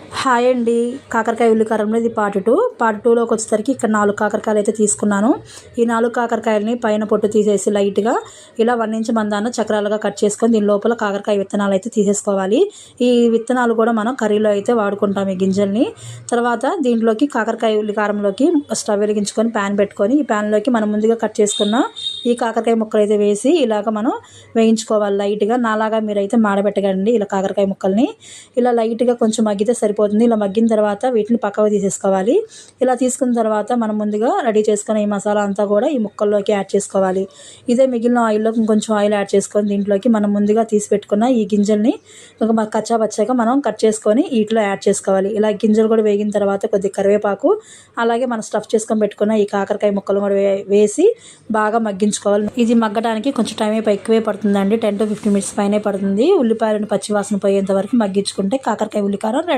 Hi అండి. కాకరకాయ ఉల్లికారంలో ఇది పార్ట్ 2. పార్ట్ 2లోకి వచ్చేసరికి ఇక్కడ 4 కాకరకాయలు అయితే తీసుకున్నాను. ఈ 4 కాకరకాయలని పైన పొట్టు తీసేసి లైట్గా ఇలా 1 ఇంచ్ మందాన చక్రాలుగా కట్ చేసుకొని దీని లోపల కాకరకాయ విత్తనాలు అయితే తీసేసుకోవాలి. ఈ విత్తనాలు కూడా మనం కర్రీలో అయితే వాడుకుంటాం. ఈ గింజల్ని తర్వాత దీంట్లోకి కాకరకాయ ఉల్లికారంలోకి స్టవ్ వెలిగించుకొని ప్యాన్ పెట్టుకొని ఈ ప్యాన్లోకి మనం ముందుగా కట్ చేసుకున్న ఈ కాకరకాయ ముక్కలు అయితే వేసి ఇలాగ మనం వేయించుకోవాలి. లైట్గా నాలాగా మీరైతే మాడబెట్టగండి. ఇలా కాకరకాయ ముక్కల్ని ఇలా లైట్గా కొంచెం మగ్గితే సరిపోతుంది. ఇలా మగ్గిన తర్వాత వీటిని పక్కకు తీసేసుకోవాలి. ఇలా తీసుకున్న తర్వాత మనం ముందుగా రెడీ చేసుకున్న ఈ మసాలా అంతా కూడా ఈ ముక్కల్లోకి యాడ్ చేసుకోవాలి. ఇదే మిగిలిన ఆయిల్లోకి ఇంకొంచెం ఆయిల్ యాడ్ చేసుకొని దీంట్లోకి మనం ముందుగా తీసి పెట్టుకున్న ఈ గింజల్ని కచ్చా పచ్చాగా మనం కట్ చేసుకొని వీటిలో యాడ్ చేసుకోవాలి. ఇలా గింజలు కూడా వేగిన తర్వాత కొద్దిగా కరివేపాకు అలాగే మనం స్టఫ్ చేసుకొని పెట్టుకున్న ఈ కాకరకాయ ముక్కలు కూడా వేసి బాగా మగ్గించుకోవాలి. ఇది మగ్గడానికి కొంచెం టైం ఎక్కువే పడుతుందండి. 10 to 15 minutes పైనే పడుతుంది. ఉల్లిపాయలను పచ్చివాసన పోయేంత వరకు మగ్గించుకుంటే కాకరకాయ ఉల్లికారం రెడీ.